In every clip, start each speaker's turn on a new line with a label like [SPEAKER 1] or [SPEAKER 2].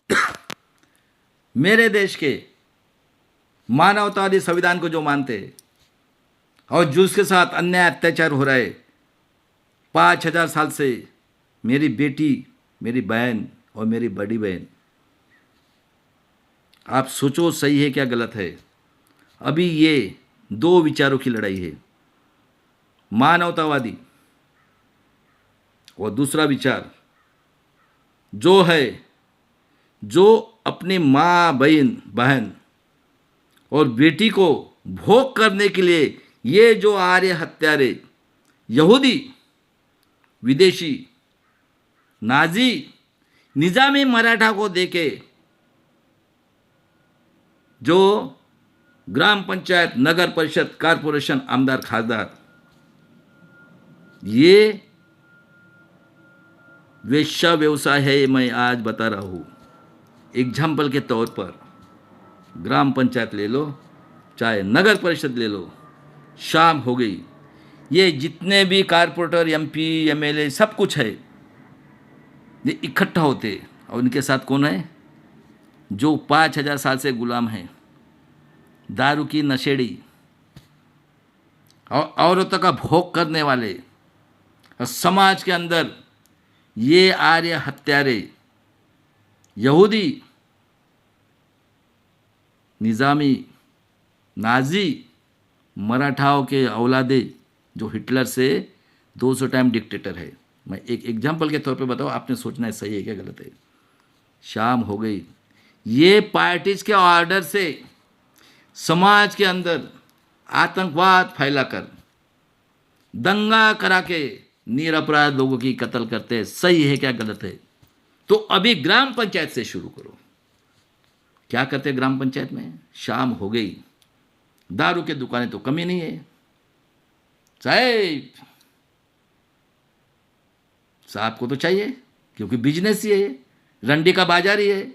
[SPEAKER 1] मेरे देश के मानवतावादी संविधान को जो मानते हैं और जिसके साथ अन्याय अत्याचार हो रहा है 5,000 साल से, मेरी बेटी, मेरी बहन और मेरी बड़ी बहन, आप सोचो सही है क्या गलत है। अभी ये दो विचारों की लड़ाई है, मानवतावादी और दूसरा विचार जो है जो अपनी माँ बहन और बेटी को भोग करने के लिए ये जो आर्य हत्यारे, यहूदी, विदेशी, नाजी, निजामी मराठा को देके जो ग्राम पंचायत, नगर परिषद, कारपोरेशन, आमदार, खासदार, ये वेश्या व्यवसाय है। मैं आज बता रहा हूँ एग्जाम्पल के तौर पर, ग्राम पंचायत ले लो, चाहे नगर परिषद ले लो, शाम हो गई, ये जितने भी कारपोरेटर, एमपी, एमएलए, सब कुछ है, ये इकट्ठा होते और उनके साथ कौन है? जो 5,000 साल से गुलाम है, दारू की नशेड़ी और औरतों का भोग करने वाले, और समाज के अंदर ये आर्य हत्यारे, यहूदी, निजामी, नाजी, मराठाओं के औलादे जो हिटलर से 200 टाइम डिक्टेटर है। मैं एक एग्जाम्पल के तौर पे बताओ, आपने सोचना है सही है क्या गलत है। शाम हो गई, ये पार्टीज के ऑर्डर से समाज के अंदर आतंकवाद फैलाकर, दंगा करा के निरपराध लोगों की कत्ल करते हैं। सही है क्या गलत है? तो अभी ग्राम पंचायत से शुरू करो। क्या करते हैं ग्राम पंचायत में? शाम हो गई, दारू के दुकानें तो कमी नहीं है, साहब को तो चाहिए क्योंकि बिजनेस ही है, रंडी का बाजार ही है।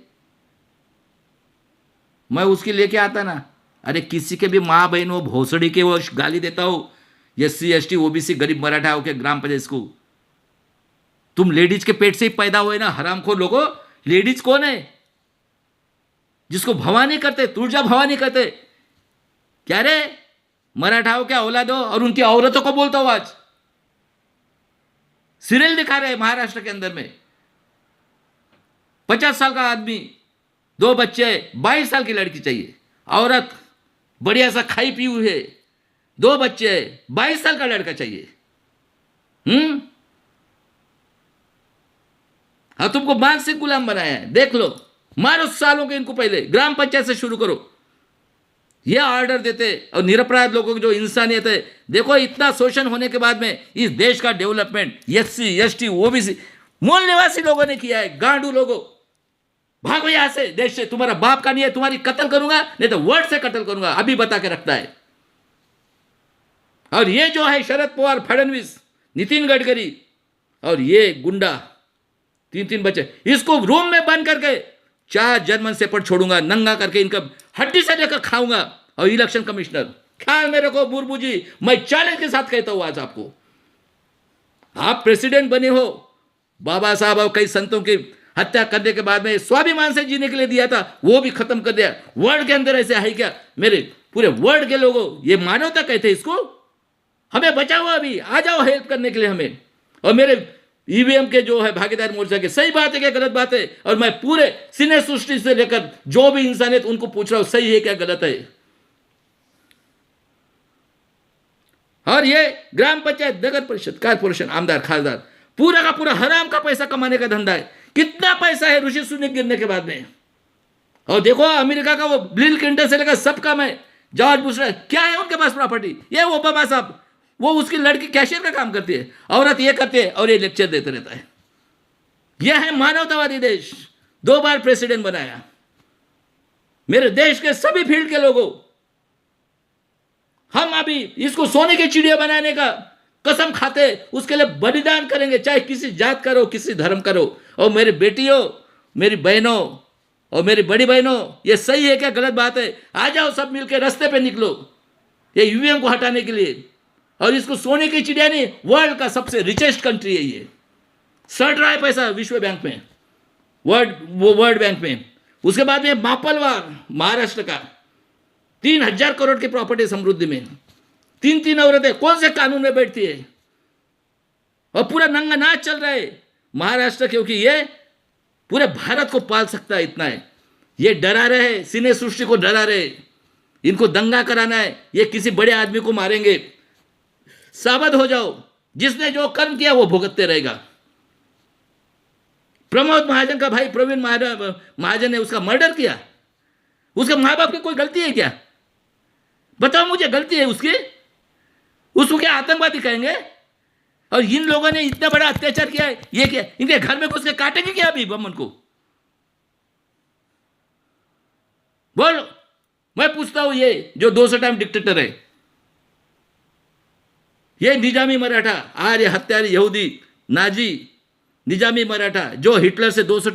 [SPEAKER 1] मैं उसकी लेके आता ना, अरे किसी के भी माँ बहन वो भोसड़ी के वो गाली देता हो, SC ST OBC गरीब मराठा हो के ग्राम पंचायत को, तुम लेडीज के पेट से ही पैदा हुए ना हरामखोर लोगों। लेडीज कौन है? जिसको भवानी करते, तुळजा भवानी करते। क्या रे, मराठाओं क्या औलाद हो और उनकी औरतों को बोलता हो। आज सीरियल दिखा रहे हैं महाराष्ट्र के अंदर में, 50 साल का आदमी, 2 बच्चे, 22 साल की लड़की चाहिए, औरत बढ़िया सा खाई पी हुई है, 2 बच्चे, 22 साल का लड़का चाहिए। हाँ, तुमको मानसिक गुलाम बनाया है। देख लो, मारो सालों के इनको, पहले ग्राम पंचायत से शुरू करो। ये ऑर्डर देते और निरपराध लोगों की जो इंसानियत है, देखो इतना शोषण होने के बाद में इस देश का डेवलपमेंट SC ST OBC मूल निवासी लोगों ने किया है। गांडू लोगों, भागो यहां से, देश से। तुम्हारा बाप का नहीं है, तुम्हारी कत्ल करूंगा, नहीं तो वर्ड से कत्ल करूंगा, अभी बता के रखता है। और ये जो है शरद पवार, फडणवीस, नितिन गडकरी और ये गुंडा, 3 बच्चे, इसको रूम में बंद करके 4 जर्मन शेपर्ड छोड़ूंगा, नंगा करके इनका हड्डी से लेकर खाऊंगा। और इलेक्शन कमिश्नर, ख्याल मेरे को मुर्मू जी, मैं चैलेंज के साथ कहता हूं आज आपको, आप प्रेसिडेंट बने हो, बाबा साहब और कई संतों की हत्या करने के बाद में स्वाभिमान से जीने के लिए दिया था, वो भी खत्म कर दिया। वर्ल्ड के अंदर ऐसे है क्या? मेरे पूरे वर्ल्ड के लोगों, ये मानवता कहते हैं इसको। हमें बचाओ, अभी आ जाओ हेल्प करने के लिए हमें। और मेरे EVM के जो है भागीदार मोर्चा के, सही बात है क्या गलत बात है? और मैं पूरे सिने सृष्टि से लेकर जो भी इंसानियत उनको पूछ रहा हूं, सही है क्या गलत है? और ये ग्राम पंचायत, नगर परिषद, कारपोरेशन, आमदार, खासदार, पूरा का पूरा हराम का पैसा कमाने का धंधा है। कितना पैसा है ऋषि सुनक गिरने के बाद में। और देखो अमेरिका का वो बिल क्लिंटन से लेकर सब काम है, जॉर्ज बुश, क्या है उनके पास प्रॉपर्टी। ये ओबामा साहब, वो उसकी लड़की कैशियर का काम करती है, औरत ये करती है और ये लेक्चर देते रहता है। यह है मानवतावादी देश, 2 बार प्रेसिडेंट बनाया। मेरे देश के सभी फील्ड के लोगों, हम अभी इसको सोने की चिड़िया बनाने का कसम खाते, उसके लिए बलिदान करेंगे, चाहे किसी जात का हो, किसी धर्म का हो। और मेरी बेटियों, मेरी बहनों और मेरी बड़ी बहनों, ये सही है क्या गलत बात है? आ जाओ सब मिलकर रास्ते पे निकलो, ये UVM को हटाने के लिए। और इसको सोने की चिड़िया नहीं, वर्ल्ड का सबसे रिचेस्ट कंट्री है ये, सड़ रहा है पैसा विश्व बैंक में। वर्ल्ड बैंक में। उसके बाद में मापलवार महाराष्ट्र का 3,000 करोड़ की प्रॉपर्टी समृद्धि में, 3 औरतें कौन से कानून में बैठती है, और पूरा नंगा नाच चल रहा है महाराष्ट्र, क्योंकि ये पूरे भारत को पाल सकता है, इतना है। ये डरा रहे, सिने सृष्टि को डरा रहे, इनको दंगा कराना है, ये किसी बड़े आदमी को मारेंगे, सावध हो जाओ, जिसने जो कर्म किया वो भुगतते रहेगा। प्रमोद महाजन का भाई प्रवीण महाजन ने उसका मर्डर किया, उसके माँ बाप की कोई गलती है क्या? बताओ मुझे, गलती है उसकी? उसको क्या आतंकवादी कहेंगे? और इन लोगों ने इतना बड़ा अत्याचार किया है, ये क्या इनके घर में घुस के काटेंगे क्या अभी बमन को? बोलो, मैं पूछता हूं, ये जो 200 टाइम डिक्टेटर है, ये निजामी मराठा, आर्य हत्यारी यहूदी नाजी निजामी मराठा, जो हिटलर से 200